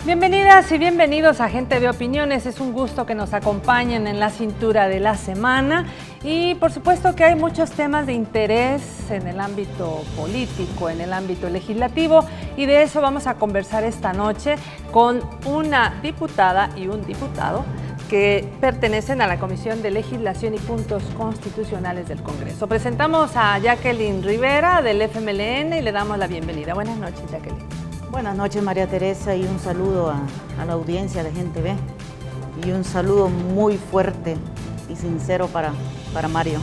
Bienvenidas y bienvenidos a Gente de Opiniones. Es un gusto que nos acompañen en la cintura de la semana y por supuesto que hay muchos temas de interés en el ámbito político, en el ámbito legislativo, y de eso vamos a conversar esta noche con una diputada y un diputado que pertenecen a la Comisión de Legislación y Puntos Constitucionales del Congreso. Presentamos a Jacqueline Rivera del FMLN y le damos la bienvenida. Buenas noches, Jacqueline. Buenas noches, María Teresa, y un saludo a la audiencia de Gente Ve, y un saludo muy fuerte y sincero para Mario.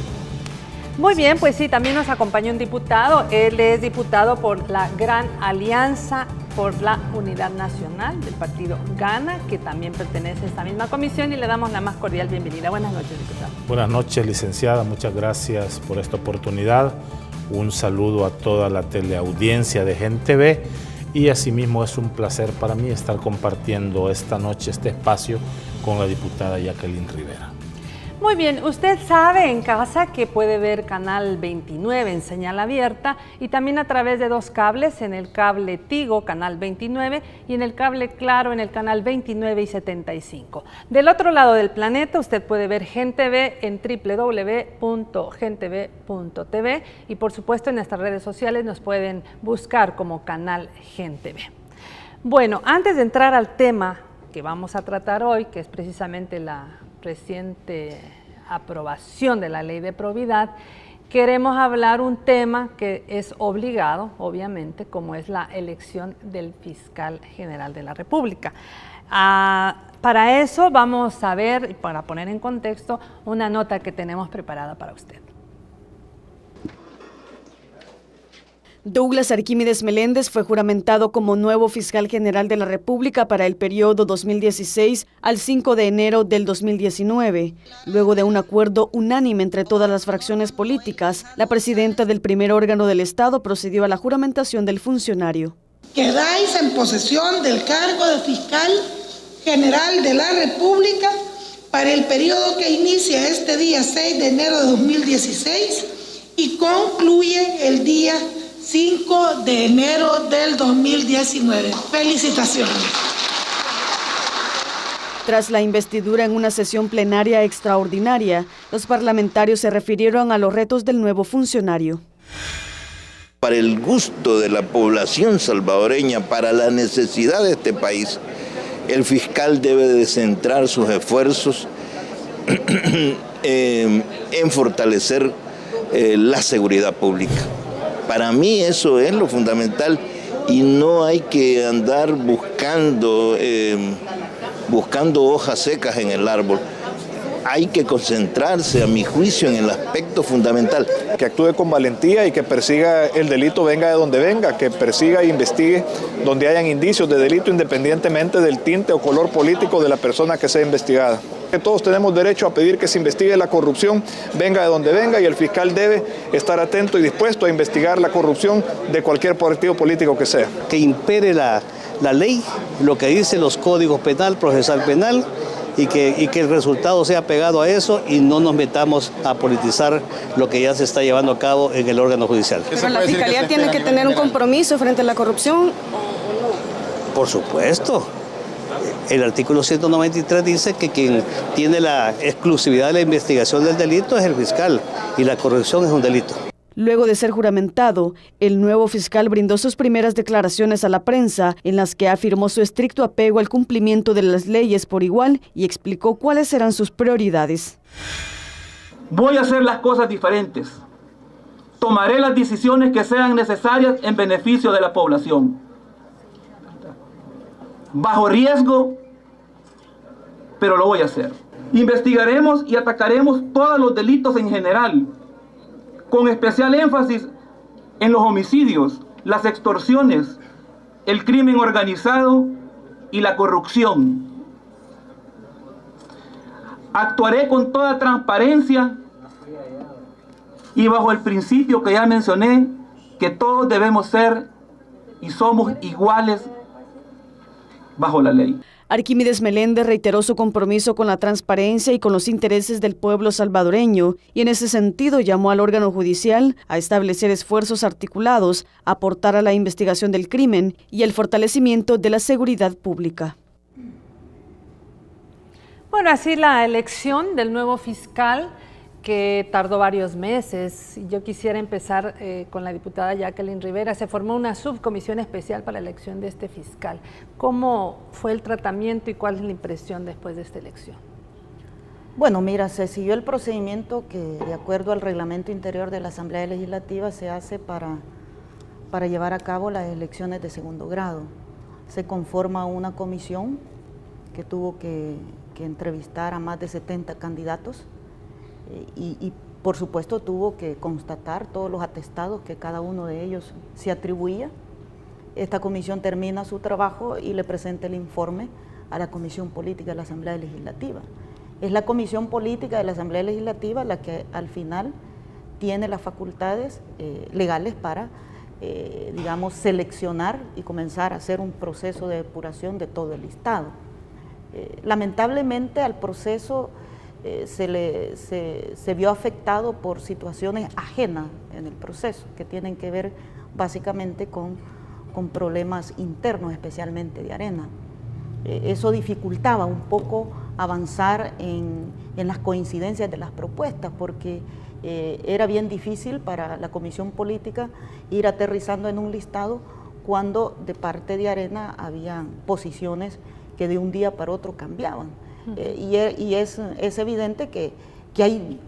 Muy bien, pues sí, también nos acompaña un diputado. Él es diputado por la Gran Alianza por la Unidad Nacional del partido Gana, que también pertenece a esta misma comisión, y le damos la más cordial bienvenida. Buenas noches, diputado. Buenas noches, licenciada. Muchas gracias por esta oportunidad. Un saludo a toda la teleaudiencia de Gente Ve. Y asimismo es un placer para mí estar compartiendo esta noche este espacio con la diputada Jacqueline Rivera. Muy bien, usted sabe en casa que puede ver Canal 29 en señal abierta y también a través de dos cables, en el cable Tigo, Canal 29, y en el cable Claro, en el Canal 29 y 75. Del otro lado del planeta usted puede ver Gente Ve en www.genteve.tv y por supuesto en nuestras redes sociales nos pueden buscar como Canal Gente Ve. Bueno, antes de entrar al tema que vamos a tratar hoy, que es precisamente la reciente aprobación de la ley de probidad, queremos hablar un tema que es obligado, obviamente, como es la elección del fiscal general de la República. Para eso vamos a ver, y para poner en contexto, una nota que tenemos preparada para usted. Douglas Arquímedes Meléndez fue juramentado como nuevo fiscal general de la República para el periodo 2016 al 5 de enero del 2019. Luego de un acuerdo unánime entre todas las fracciones políticas, la presidenta del primer órgano del Estado procedió a la juramentación del funcionario. Quedáis en posesión del cargo de fiscal general de la República para el periodo que inicia este día 6 de enero de 2016 y concluye el día 5 de enero del 2019. Felicitaciones. Tras la investidura en una sesión plenaria extraordinaria, los parlamentarios se refirieron a los retos del nuevo funcionario. Para el gusto de la población salvadoreña, para la necesidad de este país, el fiscal debe de centrar sus esfuerzos en fortalecer la seguridad pública. Para mí eso es lo fundamental y no hay que andar buscando hojas secas en el árbol. Hay que concentrarse, a mi juicio, en el aspecto fundamental. Que actúe con valentía y que persiga el delito venga de donde venga, que persiga e investigue donde hayan indicios de delito independientemente del tinte o color político de la persona que sea investigada. Que todos tenemos derecho a pedir que se investigue la corrupción, venga de donde venga, y el fiscal debe estar atento y dispuesto a investigar la corrupción de cualquier partido político que sea. Que impere la ley, lo que dicen los códigos penal, procesal penal, y que el resultado sea pegado a eso y no nos metamos a politizar lo que ya se está llevando a cabo en el órgano judicial. ¿Pero la Fiscalía tiene que tener un compromiso frente a la corrupción? Por supuesto. El artículo 193 dice que quien tiene la exclusividad de la investigación del delito es el fiscal y la corrupción es un delito. Luego de ser juramentado, el nuevo fiscal brindó sus primeras declaraciones a la prensa, en las que afirmó su estricto apego al cumplimiento de las leyes por igual y explicó cuáles serán sus prioridades. Voy a hacer las cosas diferentes. Tomaré las decisiones que sean necesarias en beneficio de la población. Bajo riesgo, pero lo voy a hacer. Investigaremos y atacaremos todos los delitos en general, con especial énfasis en los homicidios, las extorsiones, el crimen organizado y la corrupción. Actuaré con toda transparencia y bajo el principio que ya mencioné, que todos debemos ser y somos iguales bajo la ley. Arquímedes Meléndez reiteró su compromiso con la transparencia y con los intereses del pueblo salvadoreño y en ese sentido llamó al órgano judicial a establecer esfuerzos articulados, a aportar a la investigación del crimen y el fortalecimiento de la seguridad pública. Bueno, así la elección del nuevo fiscal que tardó varios meses. Yo quisiera empezar con la diputada Jacqueline Rivera. Se formó una subcomisión especial para la elección de este fiscal. ¿Cómo fue el tratamiento y cuál es la impresión después de esta elección? Bueno, mira, se siguió el procedimiento que de acuerdo al reglamento interior de la Asamblea Legislativa se hace para llevar a cabo las elecciones de segundo grado. Se conforma una comisión que tuvo que entrevistar a más de 70 candidatos. Y por supuesto tuvo que constatar todos los atestados que cada uno de ellos se atribuía. Esta comisión termina su trabajo y le presenta el informe a la Comisión Política de la Asamblea Legislativa. Es la Comisión Política de la Asamblea Legislativa la que al final tiene las facultades legales para, digamos, seleccionar y comenzar a hacer un proceso de depuración de todo el listado. Lamentablemente al proceso se vio afectado por situaciones ajenas en el proceso, que tienen que ver básicamente con problemas internos, especialmente de Arena. Eso dificultaba un poco avanzar en las coincidencias de las propuestas, porque era bien difícil para la Comisión Política ir aterrizando en un listado cuando de parte de Arena habían posiciones que de un día para otro cambiaban. Y es evidente que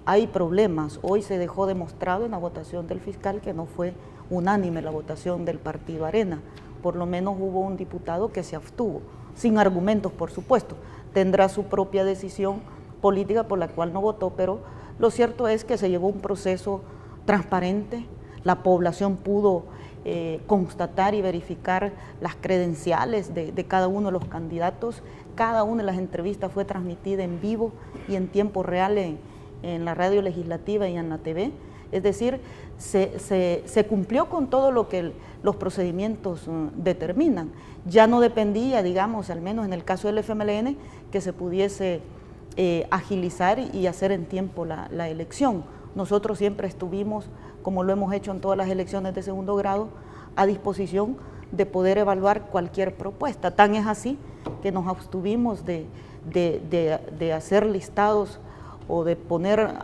hay problemas. Hoy se dejó demostrado en la votación del fiscal que no fue unánime la votación del partido Arena. Por lo menos hubo un diputado que se abstuvo, sin argumentos por supuesto. Tendrá su propia decisión política por la cual no votó, pero lo cierto es que se llevó un proceso transparente. La población pudo constatar y verificar las credenciales de cada uno de los candidatos. Cada una de las entrevistas fue transmitida en vivo y en tiempo real en la radio legislativa y en la TV. Es decir, se cumplió con todo lo que los procedimientos determinan. Ya no dependía, digamos, al menos en el caso del FMLN, que se pudiese agilizar y hacer en tiempo la elección. Nosotros siempre estuvimos, como lo hemos hecho en todas las elecciones de segundo grado, a disposición de poder evaluar cualquier propuesta. Tan es así que nos abstuvimos de hacer listados o de poner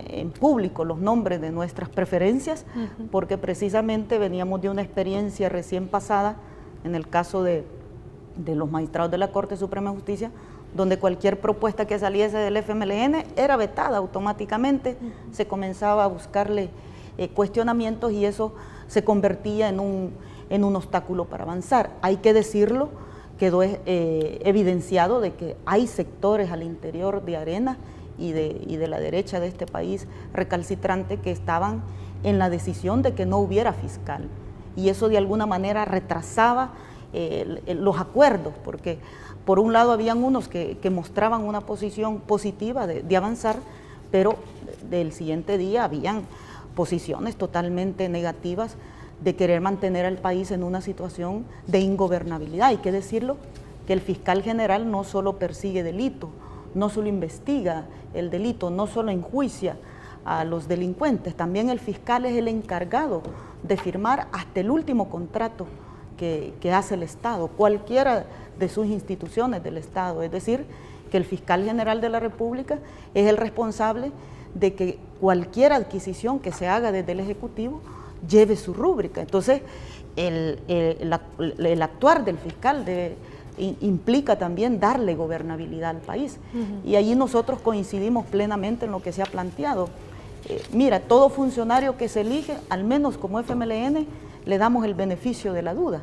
en público los nombres de nuestras preferencias, porque precisamente veníamos de una experiencia recién pasada, en el caso de los magistrados de la Corte Suprema de Justicia, donde cualquier propuesta que saliese del FMLN era vetada automáticamente, se comenzaba a buscarle cuestionamientos y eso se convertía en un obstáculo para avanzar. Hay que decirlo, quedó evidenciado de que hay sectores al interior de Arena y de la derecha de este país recalcitrante que estaban en la decisión de que no hubiera fiscal, y eso de alguna manera retrasaba los acuerdos, porque por un lado habían unos que mostraban una posición positiva de avanzar, pero del siguiente día habían posiciones totalmente negativas de querer mantener al país en una situación de ingobernabilidad. Hay que decirlo, que el fiscal general no solo persigue delito, no solo investiga el delito, no solo enjuicia a los delincuentes, también el fiscal es el encargado de firmar hasta el último contrato que hace el Estado, cualquiera de sus instituciones del Estado. Es decir, que el fiscal general de la República es el responsable de que cualquier adquisición que se haga desde el Ejecutivo lleve su rúbrica. Entonces, el actuar del fiscal implica también darle gobernabilidad al país. Y allí nosotros coincidimos plenamente en lo que se ha planteado. Mira, todo funcionario que se elige, al menos como FMLN, le damos el beneficio de la duda.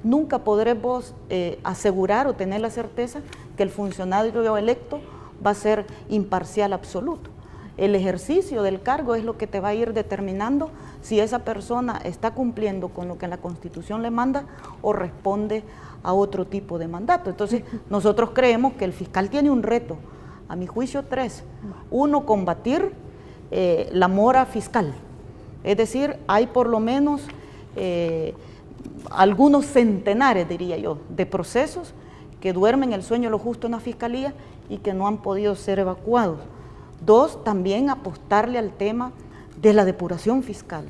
Nunca podremos asegurar o tener la certeza que el funcionario electo va a ser imparcial absoluto. El ejercicio del cargo es lo que te va a ir determinando si esa persona está cumpliendo con lo que la Constitución le manda o responde a otro tipo de mandato. Entonces, nosotros creemos que el fiscal tiene un reto, a mi juicio 3. Uno, combatir la mora fiscal. Es decir, hay por lo menos algunos centenares, diría yo, de procesos que duermen el sueño lo justo en la Fiscalía y que no han podido ser evacuados. 2, también apostarle al tema de la depuración fiscal.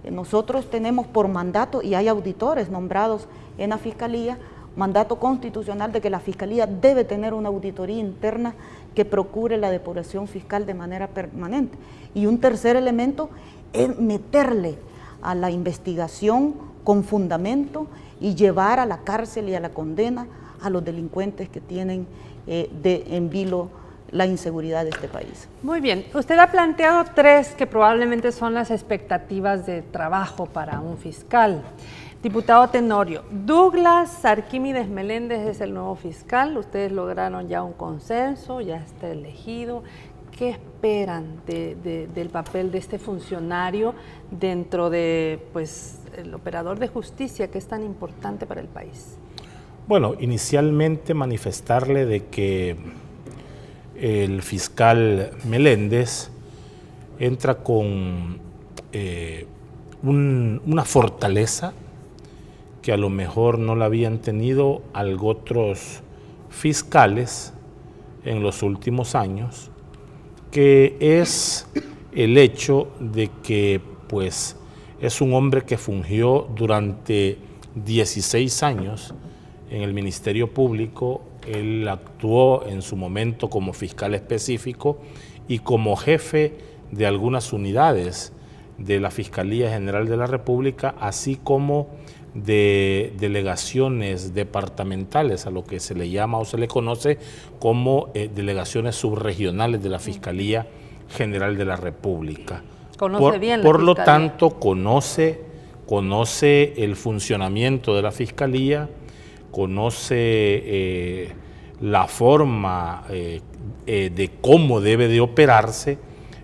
Nosotros tenemos por mandato, y hay auditores nombrados en la Fiscalía, mandato constitucional de que la Fiscalía debe tener una auditoría interna que procure la depuración fiscal de manera permanente. Y un tercer elemento es meterle a la investigación con fundamento y llevar a la cárcel y a la condena a los delincuentes que tienen en vilo la inseguridad de este país. Muy bien, usted ha planteado 3 que probablemente son las expectativas de trabajo para un fiscal. Diputado Tenorio, Douglas Arquímedes Meléndez es el nuevo fiscal, ustedes lograron ya un consenso, ya está elegido. ¿Qué esperan del papel de este funcionario dentro de el operador de justicia que es tan importante para el país? Bueno, inicialmente manifestarle de que el fiscal Meléndez entra con una fortaleza que a lo mejor no la habían tenido otros fiscales en los últimos años, que es el hecho de que pues es un hombre que fungió durante 16 años en el Ministerio Público. Él actuó en su momento como fiscal específico y como jefe de algunas unidades de la Fiscalía General de la República, así como de delegaciones departamentales, a lo que se le llama o se le conoce como delegaciones subregionales de la Fiscalía General de la República. Conoce bien la Por lo Fiscalía. tanto, conoce el funcionamiento de la Fiscalía, conoce la forma de cómo debe de operarse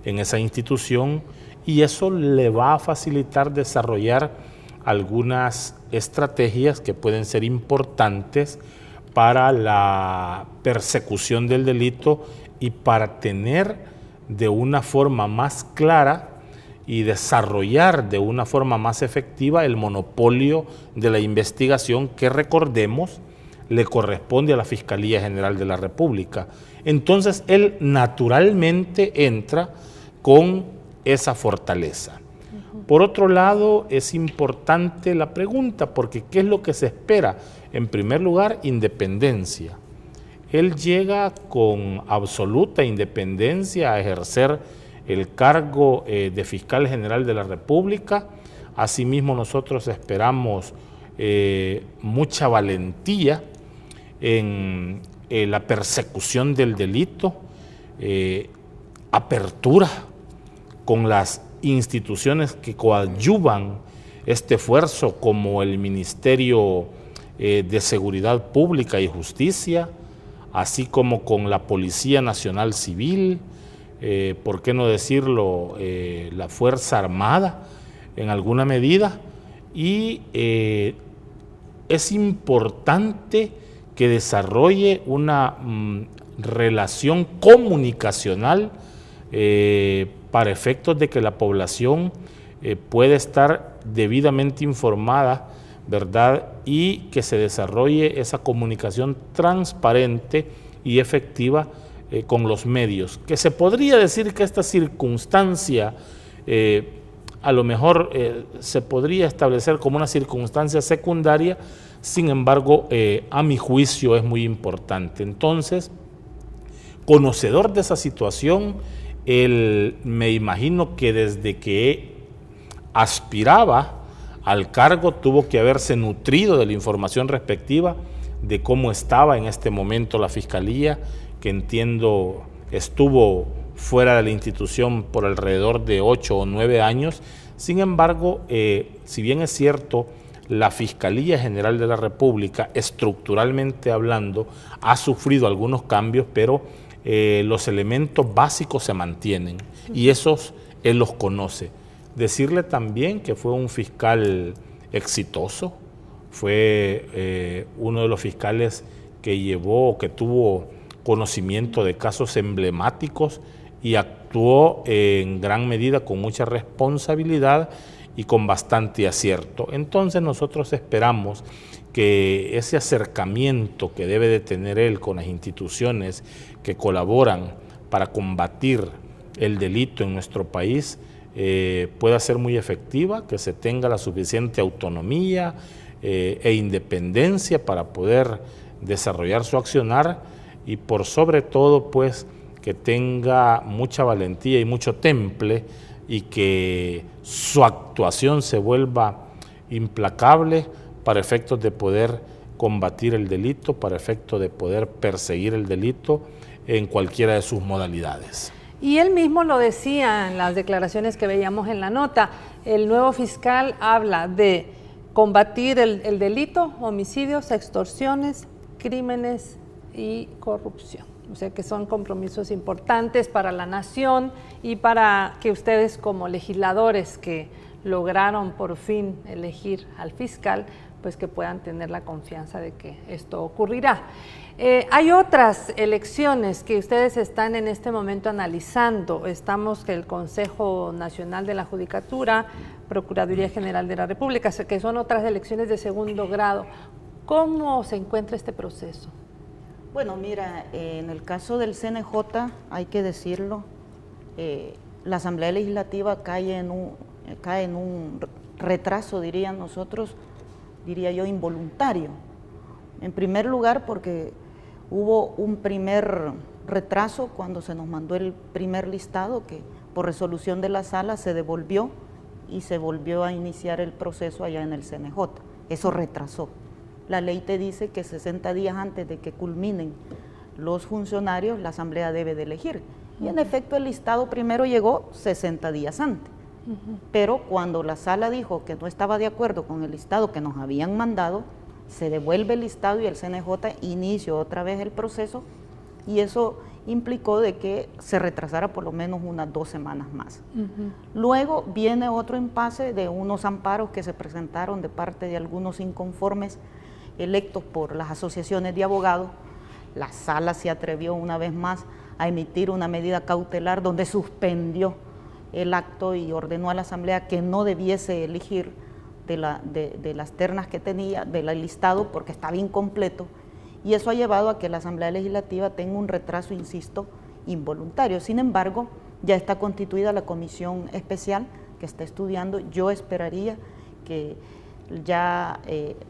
en esa institución, y eso le va a facilitar desarrollar algunas estrategias que pueden ser importantes para la persecución del delito y para tener de una forma más clara y desarrollar de una forma más efectiva el monopolio de la investigación que, recordemos, le corresponde a la Fiscalía General de la República. Entonces, él naturalmente entra con esa fortaleza. Por otro lado, es importante la pregunta, porque ¿qué es lo que se espera? En primer lugar, independencia. Él llega con absoluta independencia a ejercer el cargo de fiscal general de la República. Asimismo, nosotros esperamos mucha valentía en la persecución del delito, apertura con las instituciones que coadyuvan este esfuerzo, como el Ministerio de Seguridad Pública y Justicia, así como con la Policía Nacional Civil, ¿por qué no decirlo?, la Fuerza Armada en alguna medida. Y es importante que desarrolle una relación comunicacional para efectos de que la población pueda estar debidamente informada, ¿verdad?, y que se desarrolle esa comunicación transparente y efectiva con los medios. Que se podría decir que esta circunstancia a lo mejor se podría establecer como una circunstancia secundaria, sin embargo, a mi juicio es muy importante. Entonces, conocedor de esa situación, me imagino que desde que aspiraba al cargo tuvo que haberse nutrido de la información respectiva de cómo estaba en este momento la Fiscalía, que entiendo estuvo fuera de la institución por alrededor de 8 o 9 años. Sin embargo, si bien es cierto, la Fiscalía General de la República, estructuralmente hablando, ha sufrido algunos cambios, pero los elementos básicos se mantienen y esos él los conoce. Decirle también que fue un fiscal exitoso, fue uno de los fiscales que tuvo conocimiento de casos emblemáticos y actuó en gran medida con mucha responsabilidad y con bastante acierto. Entonces nosotros esperamos que ese acercamiento que debe de tener él con las instituciones que colaboran para combatir el delito en nuestro país pueda ser muy efectiva, que se tenga la suficiente autonomía e independencia para poder desarrollar su accionar y por sobre todo pues que tenga mucha valentía y mucho temple y que su actuación se vuelva implacable para efectos de poder combatir el delito, para efectos de poder perseguir el delito en cualquiera de sus modalidades. Y él mismo lo decía en las declaraciones que veíamos en la nota, el nuevo fiscal habla de combatir el delito, homicidios, extorsiones, crímenes y corrupción. O sea que son compromisos importantes para la nación y para que ustedes como legisladores que lograron por fin elegir al fiscal, pues que puedan tener la confianza de que esto ocurrirá. Hay otras elecciones que ustedes están en este momento analizando. Estamos que el Consejo Nacional de la Judicatura, Procuraduría General de la República, que son otras elecciones de segundo grado. ¿Cómo se encuentra este proceso? Bueno, mira, en el caso del CNJ, hay que decirlo, la Asamblea Legislativa cae en un retraso, diría yo, involuntario. En primer lugar, porque hubo un primer retraso cuando se nos mandó el primer listado, que por resolución de la sala se devolvió y se volvió a iniciar el proceso allá en el CNJ. Eso retrasó. La ley te dice que 60 días antes de que culminen los funcionarios, la Asamblea debe de elegir. Y en efecto el listado primero llegó 60 días antes. Pero cuando la sala dijo que no estaba de acuerdo con el listado que nos habían mandado, se devuelve el listado y el CNJ inició otra vez el proceso y eso implicó de que se retrasara por lo menos unas 2 semanas más. Luego viene otro impasse de unos amparos que se presentaron de parte de algunos inconformes electos por las asociaciones de abogados. La sala se atrevió una vez más a emitir una medida cautelar donde suspendió el acto y ordenó a la Asamblea que no debiese elegir de las ternas que tenía, del listado, porque estaba incompleto, y eso ha llevado a que la Asamblea Legislativa tenga un retraso, insisto, involuntario. Sin embargo, ya está constituida la comisión especial que está estudiando. Yo esperaría que ya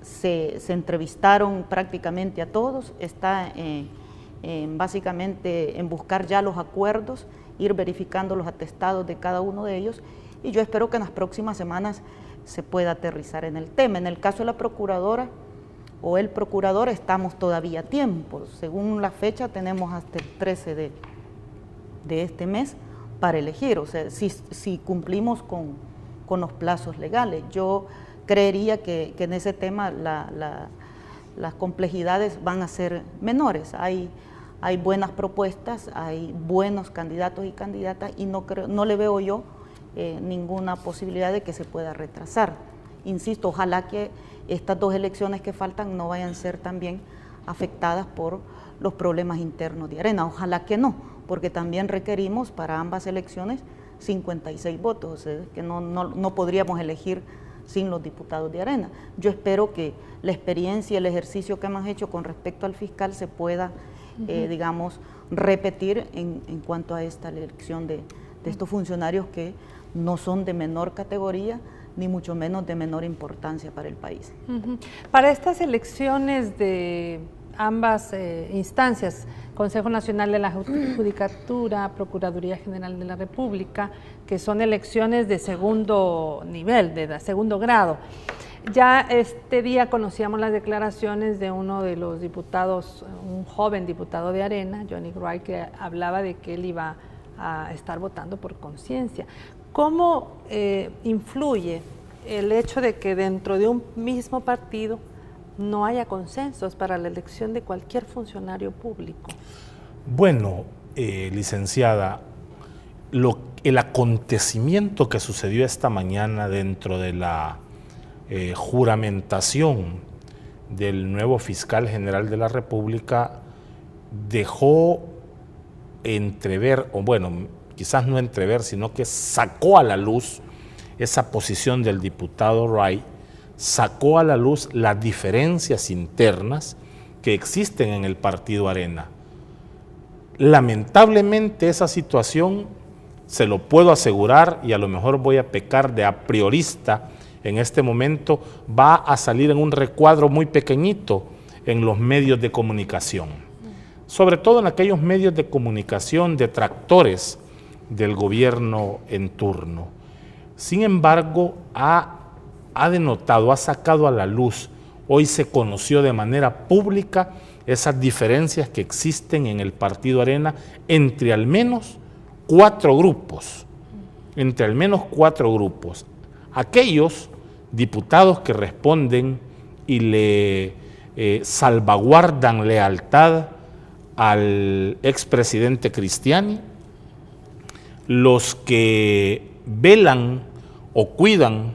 se entrevistaron prácticamente a todos, está básicamente en buscar ya los acuerdos, ir verificando los atestados de cada uno de ellos, y yo espero que en las próximas semanas se pueda aterrizar en el tema. En el caso de la procuradora o el procurador estamos todavía a tiempo. Según la fecha tenemos hasta el 13 de este mes para elegir, o sea, si cumplimos con los plazos legales. Yo creería que en ese tema las complejidades van a ser menores. Hay buenas propuestas, hay buenos candidatos y candidatas y no le veo yo ninguna posibilidad de que se pueda retrasar. Insisto, ojalá que estas 2 elecciones que faltan no vayan a ser también afectadas por los problemas internos de Arena. Ojalá que no, porque también requerimos para ambas elecciones 56 votos, o sea, que no podríamos elegir sin los diputados de Arena. Yo espero que la experiencia y el ejercicio que hemos hecho con respecto al fiscal se pueda, digamos, repetir en cuanto a esta elección de estos funcionarios que no son de menor categoría, ni mucho menos de menor importancia para el país. Para estas elecciones de ambas instancias, Consejo Nacional de la Judicatura, Procuraduría General de la República, que son elecciones de segundo nivel, de segundo grado. Ya este día conocíamos las declaraciones de uno de los diputados, un joven diputado de Arena, Johnny Wright, que hablaba de que él iba a estar votando por conciencia. ¿Cómo influye el hecho de que dentro de un mismo partido no haya consensos para la elección de cualquier funcionario público? Bueno, licenciada, el acontecimiento que sucedió esta mañana dentro de la juramentación del nuevo fiscal general de la República dejó entrever, o bueno, quizás no entrever, sino que sacó a la luz esa posición del diputado Wright, sacó a la luz las diferencias internas que existen en el Partido Arena. Lamentablemente esa situación, se lo puedo asegurar, y a lo mejor voy a pecar de a priorista en este momento, va a salir en un recuadro muy pequeñito en los medios de comunicación, sobre todo en aquellos medios de comunicación detractores del gobierno en turno. Sin embargo, ha denotado, ha sacado a la luz, hoy se conoció de manera pública esas diferencias que existen en el Partido Arena entre al menos 4 grupos, aquellos diputados que responden y le salvaguardan lealtad al expresidente Cristiani, los que velan o cuidan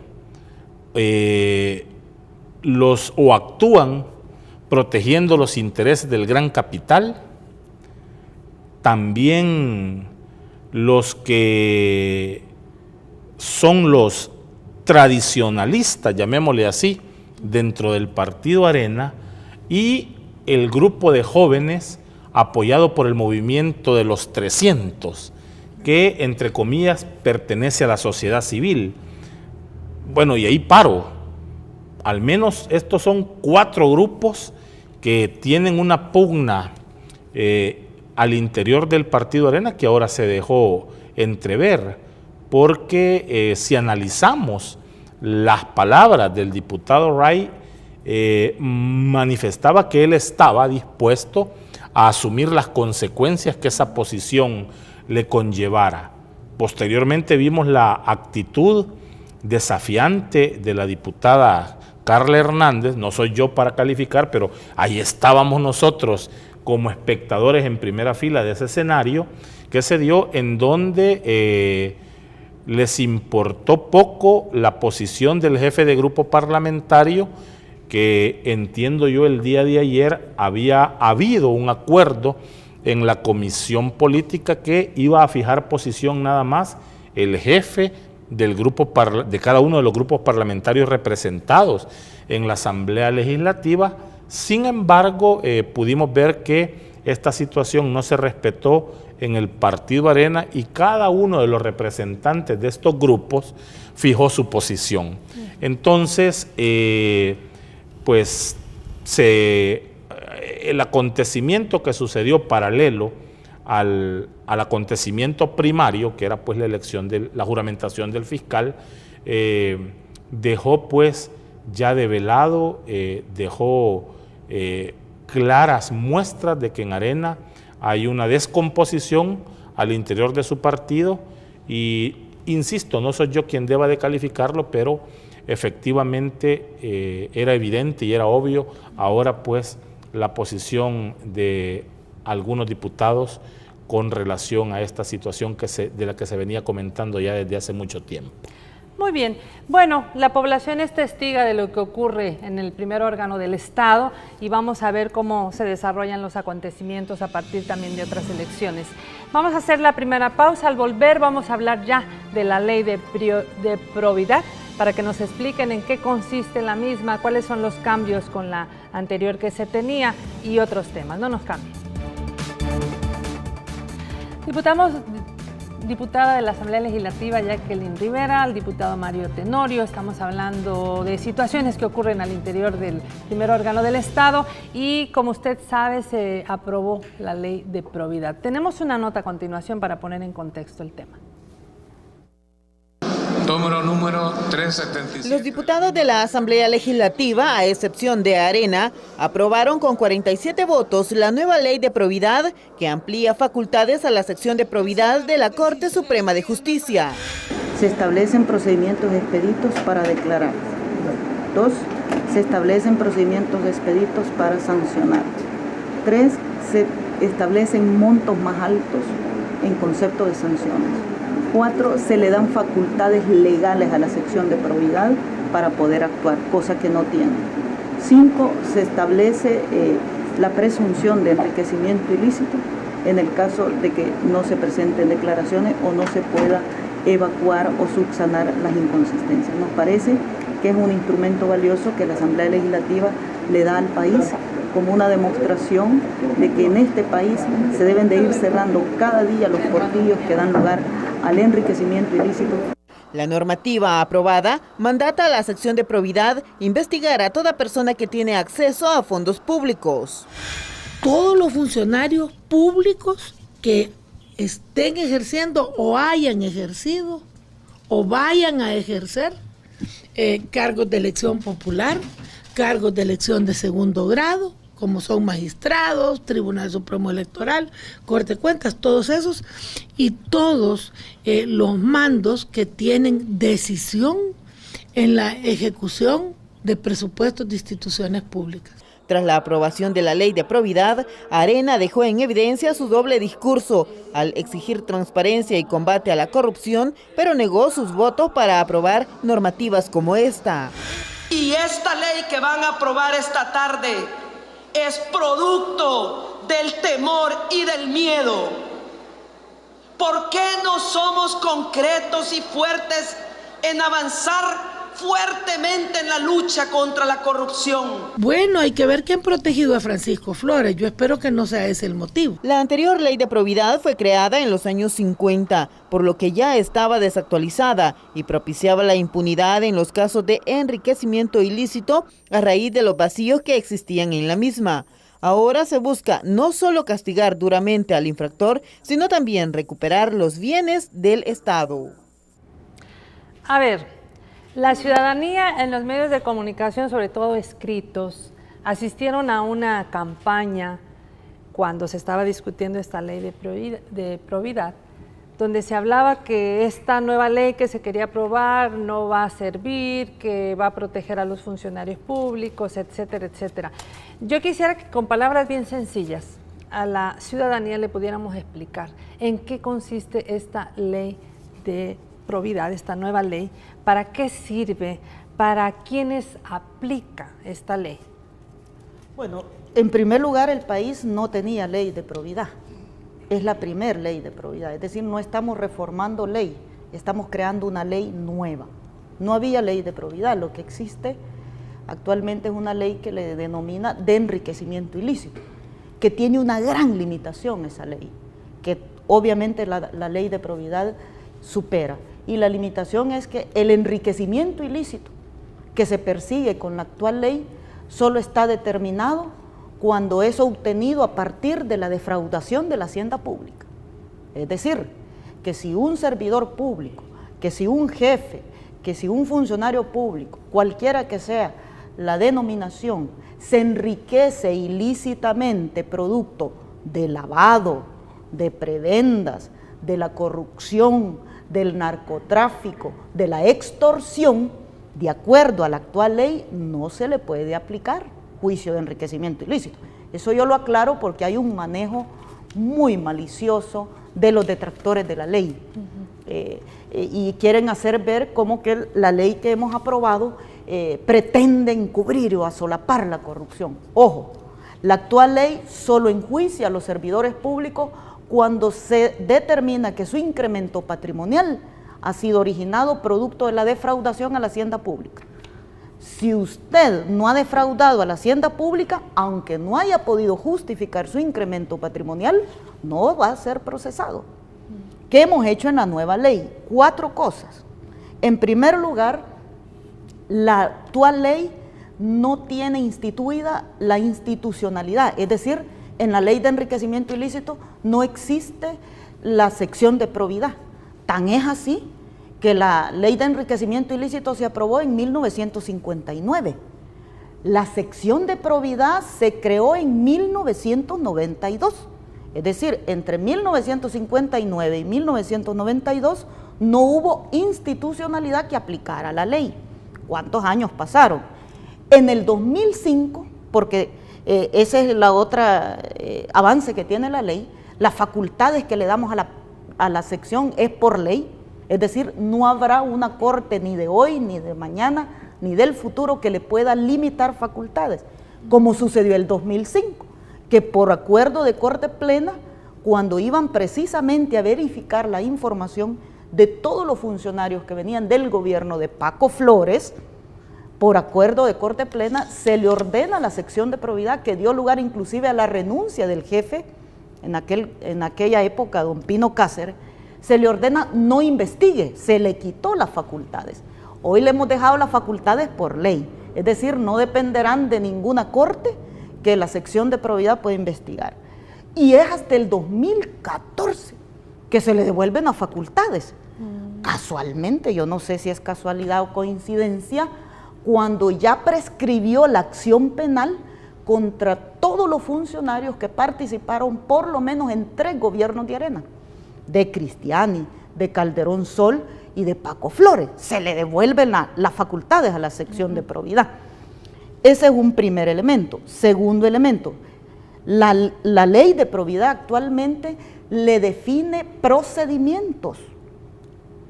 o actúan protegiendo los intereses del gran capital, también los que son los tradicionalistas, llamémosle así, dentro del Partido Arena, y el grupo de jóvenes apoyado por el movimiento de los 300, que entre comillas pertenece a la sociedad civil. Bueno, y ahí paro. Al menos estos son 4 grupos que tienen una pugna al interior del Partido Arena que ahora se dejó entrever, porque si analizamos las palabras del diputado Wright, manifestaba que él estaba dispuesto a asumir las consecuencias que esa posición le conllevara. Posteriormente vimos la actitud desafiante de la diputada Carla Hernández. No soy yo para calificar, pero ahí estábamos nosotros como espectadores en primera fila de ese escenario que se dio, en donde les importó poco la posición del jefe de grupo parlamentario, que entiendo yo el día de ayer había habido un acuerdo en la comisión política que iba a fijar posición nada más el jefe del grupo de cada uno de los grupos parlamentarios representados en la Asamblea Legislativa. Sin embargo, pudimos ver que esta situación no se respetó en el Partido Arena y cada uno de los representantes de estos grupos fijó su posición. Entonces, pues el acontecimiento que sucedió paralelo al acontecimiento primario, que era pues la elección de la juramentación del fiscal, dejó pues ya develado, dejó claras muestras de que en Arena hay una descomposición al interior de su partido y, insisto, no soy yo quien deba de calificarlo, pero efectivamente era evidente y era obvio ahora pues la posición de algunos diputados con relación a esta situación de la que se venía comentando ya desde hace mucho tiempo. Muy bien. Bueno, la población es testiga de lo que ocurre en el primer órgano del Estado y vamos a ver cómo se desarrollan los acontecimientos a partir también de otras elecciones. Vamos a hacer la primera pausa. Al volver vamos a hablar ya de la ley de probidad para que nos expliquen en qué consiste la misma, cuáles son los cambios con la anterior que se tenía y otros temas. No nos cambien. Diputada de la Asamblea Legislativa Jacqueline Rivera, al diputado Mario Tenorio. Estamos hablando de situaciones que ocurren al interior del primer órgano del Estado y, como usted sabe, se aprobó la ley de probidad. Tenemos una nota a continuación para poner en contexto el tema. Número 377. Los diputados de la Asamblea Legislativa, a excepción de Arena, aprobaron con 47 votos la nueva ley de probidad que amplía facultades a la sección de probidad de la Corte Suprema de Justicia. Se establecen procedimientos expeditos para declarar. 2. Se establecen procedimientos expeditos para sancionar. 3. Se establecen montos más altos en concepto de sanciones. 4. Se le dan facultades legales a la sección de probidad para poder actuar, cosa que no tiene. 5. Se establece la presunción de enriquecimiento ilícito en el caso de que no se presenten declaraciones o no se pueda evacuar o subsanar las inconsistencias. Nos parece que es un instrumento valioso que la Asamblea Legislativa le da al país como una demostración de que en este país se deben de ir cerrando cada día los portillos que dan lugar al enriquecimiento ilícito. La normativa aprobada mandata a la sección de probidad investigar a toda persona que tiene acceso a fondos públicos. Todos los funcionarios públicos que estén ejerciendo o hayan ejercido o vayan a ejercer cargos de elección popular, cargos de elección de segundo grado, como son magistrados, Tribunal Supremo Electoral, Corte de Cuentas, todos esos, y todos los mandos que tienen decisión en la ejecución de presupuestos de instituciones públicas. Tras la aprobación de la ley de probidad, Arena dejó en evidencia su doble discurso al exigir transparencia y combate a la corrupción, pero negó sus votos para aprobar normativas como esta. Y esta ley que van a aprobar esta tarde es producto del temor y del miedo. ¿Por qué no somos concretos y fuertes en avanzar fuertemente en la lucha contra la corrupción? Bueno, hay que ver quién ha protegido a Francisco Flores. Yo espero que no sea ese el motivo. La anterior ley de probidad fue creada en los años 50, por lo que ya estaba desactualizada y propiciaba la impunidad en los casos de enriquecimiento ilícito a raíz de los vacíos que existían en la misma. Ahora se busca no solo castigar duramente al infractor, sino también recuperar los bienes del Estado. A ver, la ciudadanía en los medios de comunicación, sobre todo escritos, asistieron a una campaña cuando se estaba discutiendo esta ley de probidad, donde se hablaba que esta nueva ley que se quería aprobar no va a servir, que va a proteger a los funcionarios públicos, etcétera, etcétera. Yo quisiera que con palabras bien sencillas a la ciudadanía le pudiéramos explicar en qué consiste esta ley de probidad, esta nueva ley, para qué sirve, para quiénes aplica esta ley. Bueno, en primer lugar, el país no tenía ley de probidad. Es la primera ley de probidad, es decir, no estamos reformando ley, estamos creando una ley nueva. No había ley de probidad, lo que existe actualmente es una ley que le denomina de enriquecimiento ilícito, que tiene una gran limitación esa ley, que obviamente la ley de probidad supera. Y la limitación es que el enriquecimiento ilícito que se persigue con la actual ley solo está determinado cuando es obtenido a partir de la defraudación de la hacienda pública. Es decir, que si un servidor público, que si un jefe, que si un funcionario público, cualquiera que sea la denominación, se enriquece ilícitamente producto de lavado, de prebendas, de la corrupción, del narcotráfico, de la extorsión, de acuerdo a la actual ley, no se le puede aplicar juicio de enriquecimiento ilícito. Eso yo lo aclaro porque hay un manejo muy malicioso de los detractores de la ley. Y quieren hacer ver como que la ley que hemos aprobado pretende encubrir o solapar la corrupción. Ojo, la actual ley solo enjuicia a los servidores públicos cuando se determina que su incremento patrimonial ha sido originado producto de la defraudación a la hacienda pública. Si usted no ha defraudado a la hacienda pública, aunque no haya podido justificar su incremento patrimonial, no va a ser procesado. ¿Qué hemos hecho en la nueva ley? 4 cosas. En primer lugar, la actual ley no tiene instituida la institucionalidad, es decir, en la ley de enriquecimiento ilícito no existe la sección de probidad. Tan es así que la ley de enriquecimiento ilícito se aprobó en 1959. La sección de probidad se creó en 1992. Es decir, entre 1959 y 1992 no hubo institucionalidad que aplicara la ley. ¿Cuántos años pasaron? En el 2005, porque ese es la otra avance que tiene la ley, las facultades que le damos a la sección es por ley, es decir, no habrá una corte ni de hoy, ni de mañana, ni del futuro que le pueda limitar facultades, como sucedió el 2005, que por acuerdo de corte plena, cuando iban precisamente a verificar la información, de todos los funcionarios que venían del gobierno de Paco Flores, por acuerdo de Corte Plena, se le ordena a la sección de probidad, que dio lugar inclusive a la renuncia del jefe en aquella época, don Pino Cáceres, se le ordena no investigue, se le quitó las facultades. Hoy le hemos dejado las facultades por ley, es decir, no dependerán de ninguna corte que la sección de probidad pueda investigar. Y es hasta el 2014 que se le devuelven las facultades. Casualmente, yo no sé si es casualidad o coincidencia, cuando ya prescribió la acción penal contra todos los funcionarios que participaron por lo menos en 3 gobiernos de Arena, de Cristiani, de Calderón Sol y de Paco Flores. Se le devuelven las facultades a la sección de probidad. Ese es un primer elemento. Segundo elemento, la ley de probidad actualmente le define procedimientos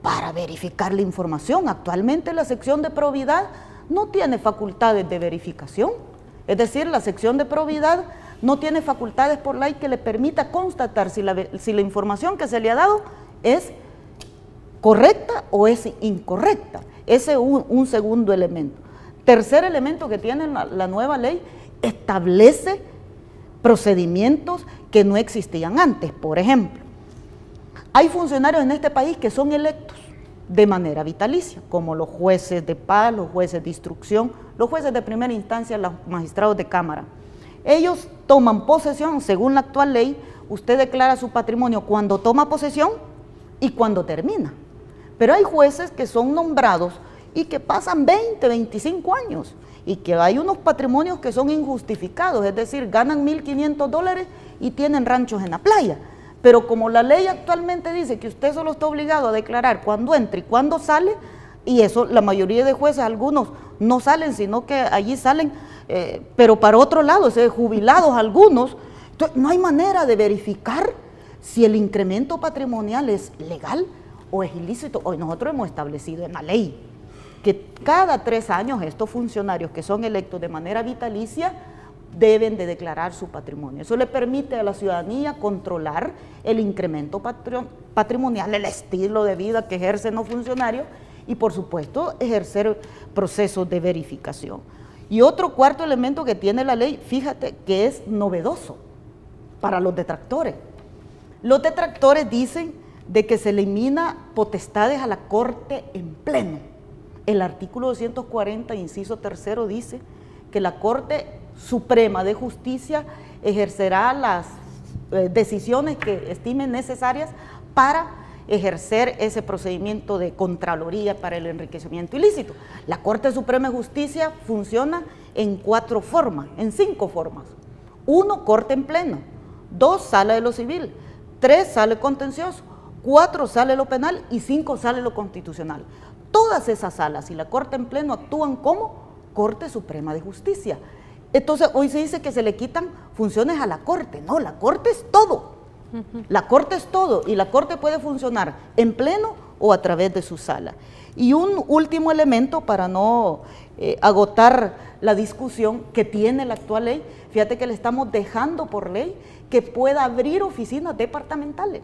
para verificar la información. Actualmente la sección de probidad no tiene facultades de verificación, es decir, la sección de probidad no tiene facultades por ley que le permita constatar si la información que se le ha dado es correcta o es incorrecta. Ese es un segundo elemento. Tercer elemento que tiene la nueva ley, establece procedimientos que no existían antes. Por ejemplo, hay funcionarios en este país que son electos de manera vitalicia, como los jueces de paz, los jueces de instrucción, los jueces de primera instancia, los magistrados de cámara. Ellos toman posesión, según la actual ley, usted declara su patrimonio cuando toma posesión y cuando termina. Pero hay jueces que son nombrados y que pasan 20, 25 años y que hay unos patrimonios que son injustificados, es decir, ganan $1,500 y tienen ranchos en la playa. Pero como la ley actualmente dice que usted solo está obligado a declarar cuando entra y cuando sale, y eso la mayoría de jueces, algunos no salen, sino que allí salen, pero para otro lado, jubilados algunos, entonces no hay manera de verificar si el incremento patrimonial es legal o es ilícito. Hoy nosotros hemos establecido en la ley que cada 3 años estos funcionarios que son electos de manera vitalicia deben de declarar su patrimonio. Eso le permite a la ciudadanía controlar el incremento patrimonial, el estilo de vida que ejercen los funcionarios y, por supuesto, ejercer procesos de verificación. Y otro cuarto elemento que tiene la ley, fíjate que es novedoso para los detractores. Los detractores dicen de que se elimina potestades a la Corte en pleno. El artículo 240, inciso 3, dice que la Corte Suprema de Justicia ejercerá las decisiones que estimen necesarias para ejercer ese procedimiento de Contraloría para el enriquecimiento ilícito. La Corte Suprema de Justicia funciona en 4 formas, en 5 formas. 1, Corte en pleno. 2, Sala de lo Civil. 3, Sala de Contencioso. 4, Sala de lo Penal. Y 5, Sala de lo Constitucional. Todas esas salas y la Corte en pleno actúan como Corte Suprema de Justicia. Entonces, hoy se dice que se le quitan funciones a la Corte. No, la Corte es todo. La Corte es todo y la Corte puede funcionar en pleno o a través de su sala. Y un último elemento para no agotar la discusión que tiene la actual ley, fíjate que le estamos dejando por ley que pueda abrir oficinas departamentales.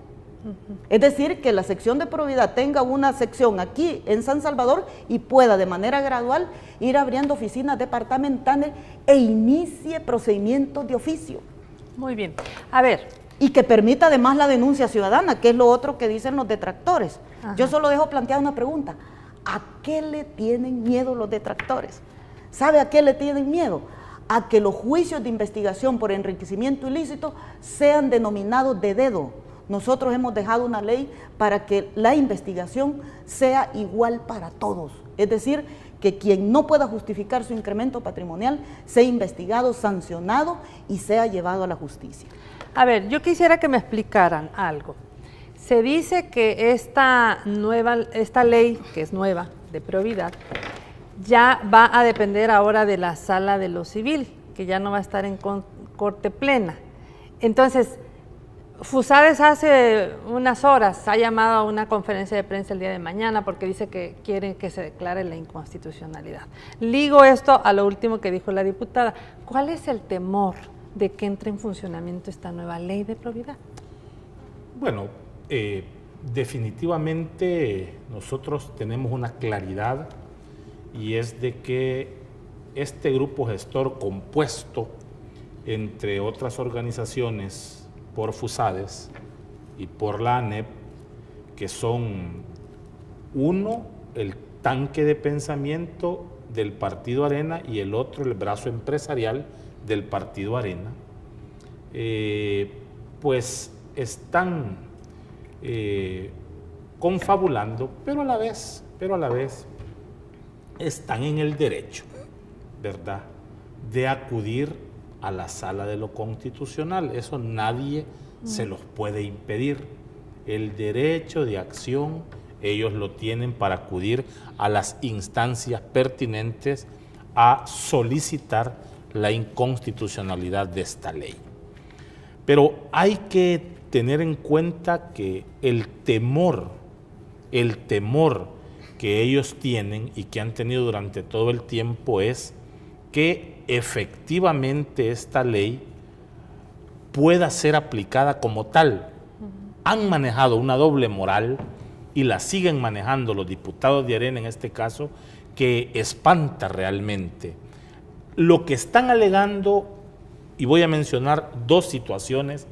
Es decir, que la sección de probidad tenga una sección aquí en San Salvador y pueda de manera gradual ir abriendo oficinas departamentales e inicie procedimientos de oficio. Muy bien. A ver. Y que permita además la denuncia ciudadana, que es lo otro que dicen los detractores. Ajá. Yo solo dejo planteada una pregunta. ¿A qué le tienen miedo los detractores? ¿Sabe a qué le tienen miedo? A que los juicios de investigación por enriquecimiento ilícito sean denominados de dedo. Nosotros hemos dejado una ley para que la investigación sea igual para todos. Es decir, que quien no pueda justificar su incremento patrimonial sea investigado, sancionado y sea llevado a la justicia. A ver, yo quisiera que me explicaran algo. Se dice que esta ley, que es nueva, de probidad, ya va a depender ahora de la Sala de lo Civil, que ya no va a estar en Corte Plena. Entonces, Fusades hace unas horas ha llamado a una conferencia de prensa el día de mañana porque dice que quieren que se declare la inconstitucionalidad. Ligo esto a lo último que dijo la diputada. ¿Cuál es el temor de que entre en funcionamiento esta nueva ley de probidad? Bueno, definitivamente nosotros tenemos una claridad, y es de que este grupo gestor, compuesto entre otras organizaciones por FUSADES y por la ANEP, que son uno, el tanque de pensamiento del Partido Arena, y el otro, el brazo empresarial del Partido Arena, pues están confabulando, pero a la vez están en el derecho, ¿verdad?, de acudir a la sala de lo constitucional. Eso nadie se los puede impedir. El derecho de acción ellos lo tienen para acudir a las instancias pertinentes a solicitar la inconstitucionalidad de esta ley. Pero hay que tener en cuenta que el temor que ellos tienen y que han tenido durante todo el tiempo es que efectivamente esta ley pueda ser aplicada como tal. Han manejado una doble moral y la siguen manejando los diputados de Arena en este caso, que espanta realmente. Lo que están alegando, y voy a mencionar dos situaciones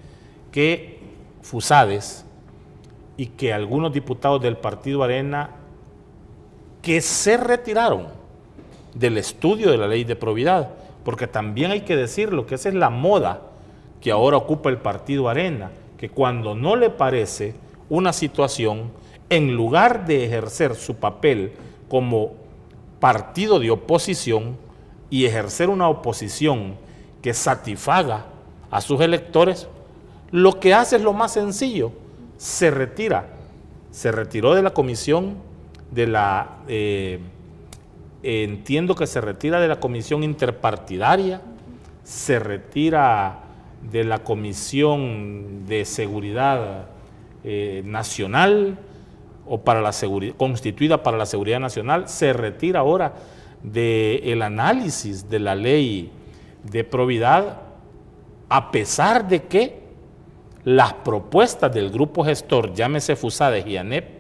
que FUSADES y que algunos diputados del Partido Arena que se retiraron del estudio de la ley de probidad, porque también hay que decirlo, que esa es la moda que ahora ocupa el Partido Arena, que cuando no le parece una situación, en lugar de ejercer su papel como partido de oposición y ejercer una oposición que satisfaga a sus electores, lo que hace es lo más sencillo: se retira. Se retiró de la comisión de la, entiendo que se retira de la comisión interpartidaria, se retira de la comisión de seguridad nacional, o para la seguridad, constituida para la seguridad nacional, se retira ahora del análisis de la ley de probidad, a pesar de que las propuestas del grupo gestor, llámese FUSADES y ANEP,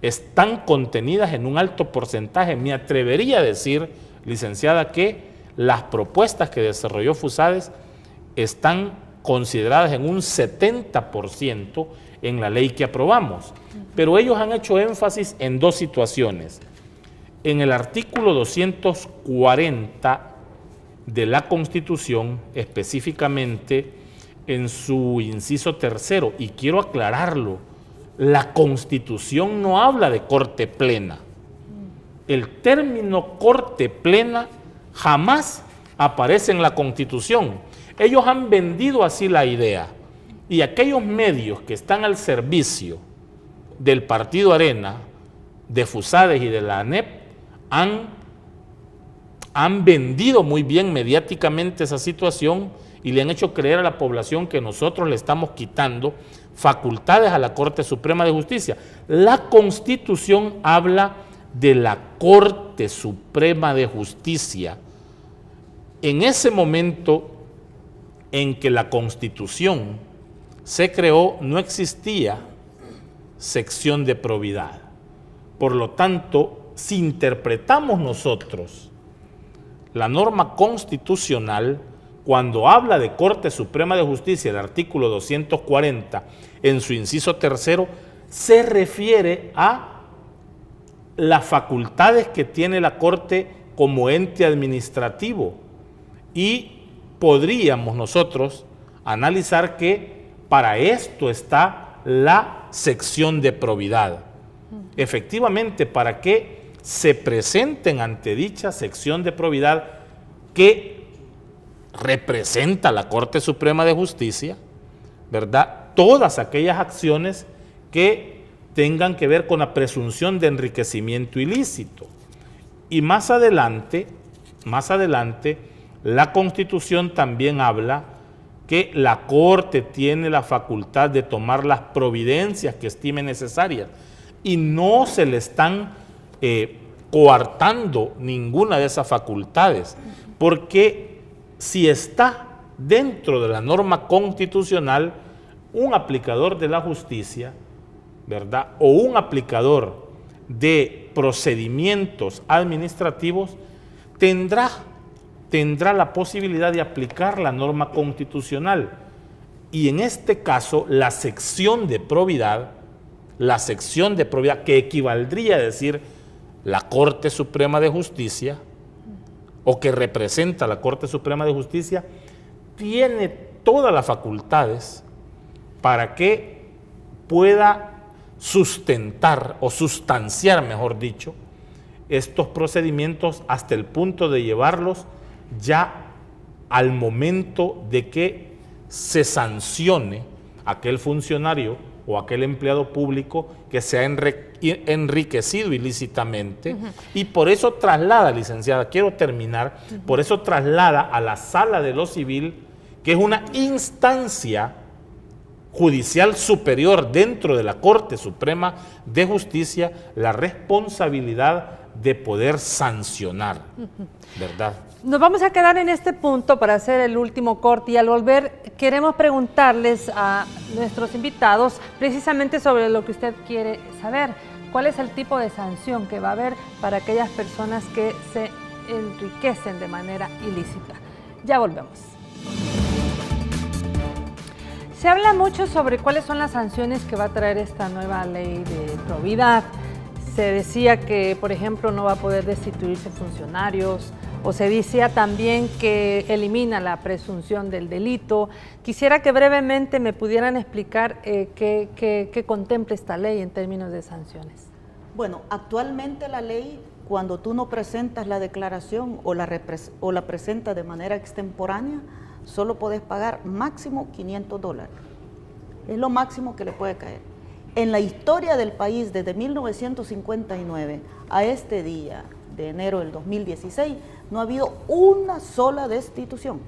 están contenidas en un alto porcentaje. Me atrevería a decir, licenciada, que las propuestas que desarrolló FUSADES están consideradas en un 70% en la ley que aprobamos. Pero ellos han hecho énfasis en dos situaciones. En el artículo 240 de la Constitución, específicamente en su inciso tercero, y quiero aclararlo, la Constitución no habla de corte plena. El término corte plena jamás aparece en la Constitución. Ellos han vendido así la idea, y aquellos medios que están al servicio del Partido Arena, de FUSADES y de la ANEP, han vendido muy bien mediáticamente esa situación y le han hecho creer a la población que nosotros le estamos quitando facultades a la Corte Suprema de Justicia. La Constitución habla de la Corte Suprema de Justicia. En ese momento en que la Constitución se creó, no existía sección de probidad. Por lo tanto, si interpretamos nosotros la norma constitucional, cuando habla de Corte Suprema de Justicia, el artículo 240, en su inciso tercero, se refiere a las facultades que tiene la Corte como ente administrativo, y podríamos nosotros analizar que para esto está la sección de probidad. Efectivamente, para que se presenten ante dicha sección de probidad que representa la Corte Suprema de Justicia, ¿verdad?, todas aquellas acciones que tengan que ver con la presunción de enriquecimiento ilícito. Y más adelante, la Constitución también habla que la Corte tiene la facultad de tomar las providencias que estime necesarias, y no se le están coartando ninguna de esas facultades, porque si está dentro de la norma constitucional, un aplicador de la justicia ¿verdad?, o un aplicador de procedimientos administrativos tendrá la posibilidad de aplicar la norma constitucional. Y en este caso, la sección de probidad, que equivaldría a decir la Corte Suprema de Justicia, o que representa la Corte Suprema de Justicia, tiene todas las facultades para que pueda sustentar o sustanciar, mejor dicho, estos procedimientos hasta el punto de llevarlos ya al momento de que se sancione aquel funcionario o aquel empleado público que se ha enriquecido ilícitamente. Y por eso traslada, licenciada, quiero terminar, por eso traslada a la Sala de lo Civil, que es una instancia judicial superior dentro de la Corte Suprema de Justicia, la responsabilidad de poder sancionar, ¿verdad? Nos vamos a quedar en este punto para hacer el último corte, y al volver queremos preguntarles a nuestros invitados precisamente sobre lo que usted quiere saber. ¿Cuál es el tipo de sanción que va a haber para aquellas personas que se enriquecen de manera ilícita? Ya volvemos. Se habla mucho sobre cuáles son las sanciones que va a traer esta nueva ley de probidad. Se decía que, por ejemplo, no va a poder destituirse funcionarios, o se decía también que elimina la presunción del delito. Quisiera que brevemente me pudieran explicar qué contempla esta ley en términos de sanciones. Bueno, actualmente la ley, cuando tú no presentas la declaración o la presentas de manera extemporánea, solo podés pagar máximo $500. Es lo máximo que le puede caer. En la historia del país, desde 1959 a este día de enero del 2016, no ha habido una sola destitución.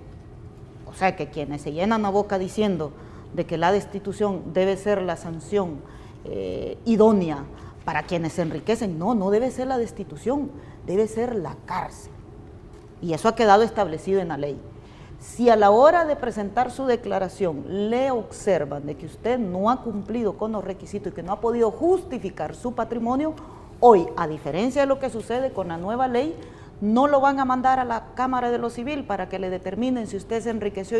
O sea que quienes se llenan la boca diciendo de que la destitución debe ser la sanción idónea para quienes se enriquecen, no debe ser la destitución, debe ser la cárcel. Y eso ha quedado establecido en la ley. Si a la hora de presentar su declaración le observan de que usted no ha cumplido con los requisitos y que no ha podido justificar su patrimonio, hoy, a diferencia de lo que sucede con la nueva ley, no lo van a mandar a la Cámara de lo Civil para que le determinen si usted se enriqueció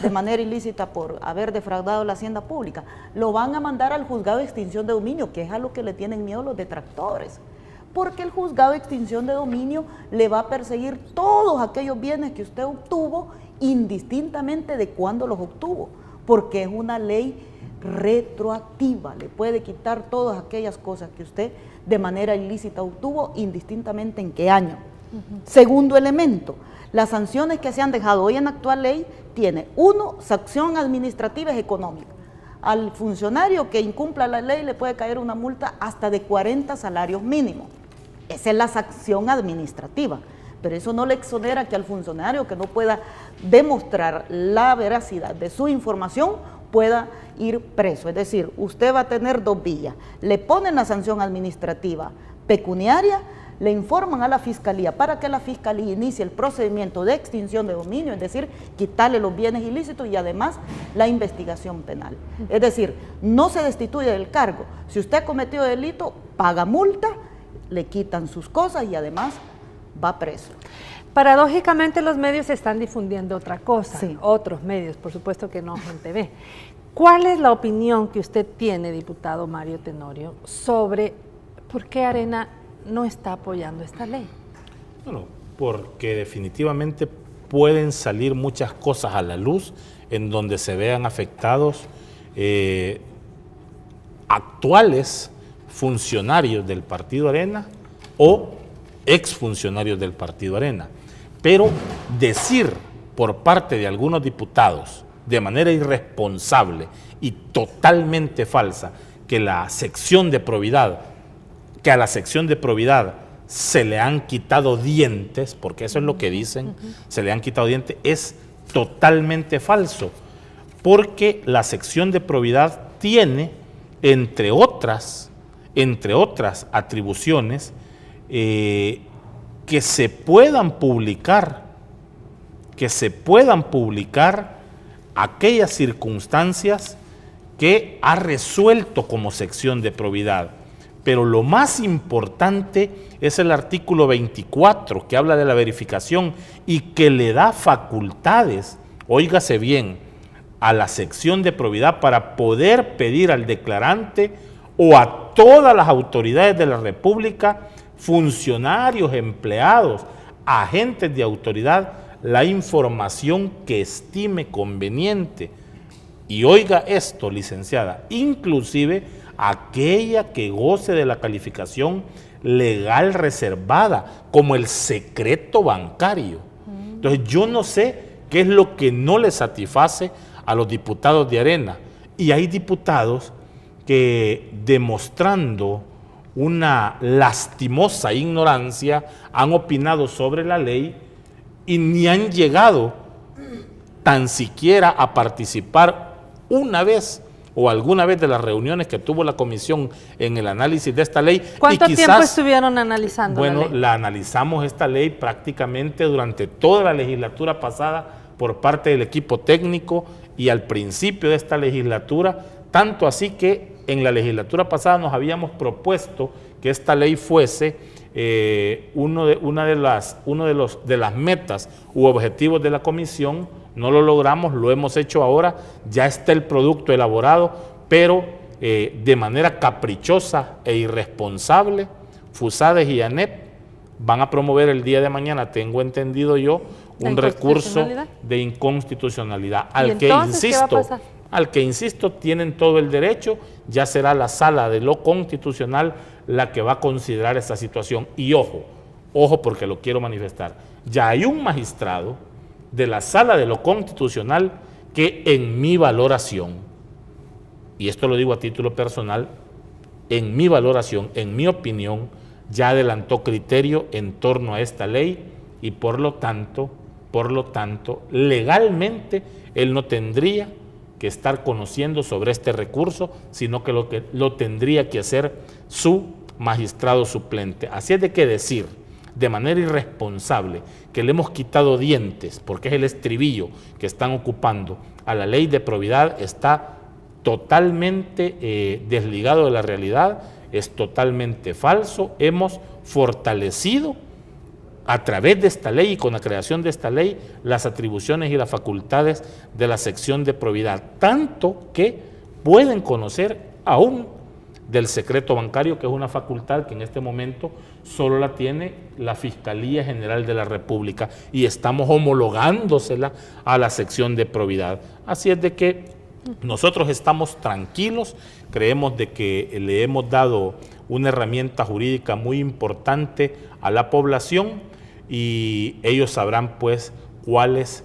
de manera ilícita por haber defraudado la hacienda pública. Lo van a mandar al juzgado de extinción de dominio, que es a lo que le tienen miedo los detractores. Porque el juzgado de extinción de dominio le va a perseguir todos aquellos bienes que usted obtuvo, indistintamente de cuándo los obtuvo, porque es una ley retroactiva, le puede quitar todas aquellas cosas que usted de manera ilícita obtuvo, indistintamente en qué año. Segundo elemento, las sanciones que se han dejado hoy en la actual ley tiene, uno, sanción administrativa es económica. Al funcionario que incumpla la ley le puede caer una multa hasta de 40 salarios mínimos. Esa es la sanción administrativa. Pero eso no le exonera que al funcionario que no pueda demostrar la veracidad de su información pueda ir preso. Es decir, usted va a tener dos vías. Le ponen la sanción administrativa pecuniaria, le informan a la Fiscalía para que la Fiscalía inicie el procedimiento de extinción de dominio, es decir, quitarle los bienes ilícitos y además la investigación penal. Es decir, no se destituye del cargo. Si usted ha cometido delito, paga multa, le quitan sus cosas y además va preso. Paradójicamente los medios están difundiendo otra cosa, sí. Otros medios, por supuesto que no Gente Ve. ¿Cuál es la opinión que usted tiene, diputado Mario Tenorio, sobre por qué Arena no está apoyando esta ley? Bueno, porque definitivamente pueden salir muchas cosas a la luz en donde se vean afectados actuales funcionarios del Partido Arena o exfuncionarios del Partido Arena. Pero decir por parte de algunos diputados de manera irresponsable y totalmente falsa que a la sección de probidad se le han quitado dientes, porque eso es lo que dicen, se le han quitado dientes, es totalmente falso, porque la sección de probidad tiene, entre otras atribuciones, que se puedan publicar aquellas circunstancias que ha resuelto como sección de probidad. Pero lo más importante es el artículo 24, que habla de la verificación y que le da facultades, óigase bien, a la sección de probidad para poder pedir al declarante o a todas las autoridades de la República, funcionarios, empleados, agentes de autoridad, la información que estime conveniente. Y oiga esto, licenciada, inclusive aquella que goce de la calificación legal reservada, como el secreto bancario. Entonces yo no sé qué es lo que no le satisface a los diputados de Arena. Y hay diputados que, demostrando una lastimosa ignorancia, han opinado sobre la ley y ni han llegado tan siquiera a participar una vez o alguna vez de las reuniones que tuvo la comisión en el análisis de esta ley. ¿Cuánto tiempo estuvieron analizando la ley? Bueno, la analizamos esta ley prácticamente durante toda la legislatura pasada por parte del equipo técnico y al principio de esta legislatura, tanto así que en la legislatura pasada nos habíamos propuesto que esta ley fuese una de las metas u objetivos de la comisión. No lo logramos, lo hemos hecho ahora, ya está el producto elaborado, pero de manera caprichosa e irresponsable, FUSADES y ANEP van a promover el día de mañana, tengo entendido yo, un recurso de inconstitucionalidad, al que insisto, tienen todo el derecho, ya será la sala de lo constitucional la que va a considerar esta situación. Y ojo porque lo quiero manifestar, ya hay un magistrado de la sala de lo constitucional que en mi valoración, y esto lo digo a título personal, en mi valoración, en mi opinión, ya adelantó criterio en torno a esta ley y por lo tanto, legalmente él no tendría que estar conociendo sobre este recurso, sino que lo tendría que hacer su magistrado suplente. Así es de que decir de manera irresponsable que le hemos quitado dientes, porque es el estribillo que están ocupando a la ley de probidad, está totalmente desligado de la realidad, es totalmente falso. Hemos fortalecido a través de esta ley y con la creación de esta ley las atribuciones y las facultades de la sección de probidad, tanto que pueden conocer aún del secreto bancario, que es una facultad que en este momento solo la tiene la Fiscalía General de la República y estamos homologándosela a la sección de probidad. Así es de que nosotros estamos tranquilos, creemos de que le hemos dado una herramienta jurídica muy importante a la población y ellos sabrán pues cuáles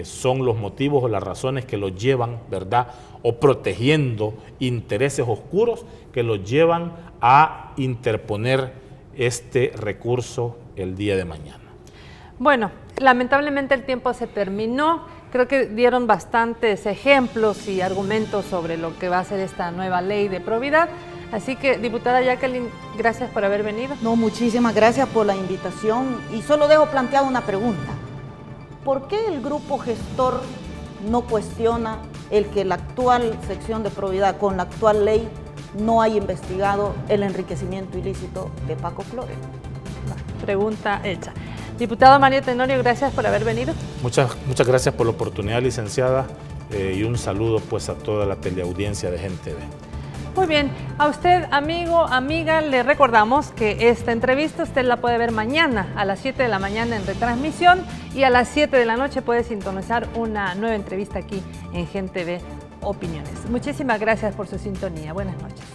son los motivos o las razones que los llevan, ¿verdad?, o protegiendo intereses oscuros que los llevan a interponer este recurso el día de mañana. Bueno, lamentablemente el tiempo se terminó. Creo que dieron bastantes ejemplos y argumentos sobre lo que va a ser esta nueva ley de probidad. Así que, diputada Jacqueline, gracias por haber venido. No, muchísimas gracias por la invitación y solo dejo planteada una pregunta. ¿Por qué el grupo gestor no cuestiona el que la actual sección de probidad con la actual ley no haya investigado el enriquecimiento ilícito de Paco Flores? Pregunta hecha. Diputado Mario Tenorio, gracias por haber venido. Muchas gracias por la oportunidad, licenciada, y un saludo pues a toda la teleaudiencia de Gente Ve. Muy bien, a usted, amigo, amiga, le recordamos que esta entrevista usted la puede ver mañana a las 7 de la mañana en retransmisión y a las 7 de la noche puede sintonizar una nueva entrevista aquí en Gente Ve Opiniones. Muchísimas gracias por su sintonía. Buenas noches.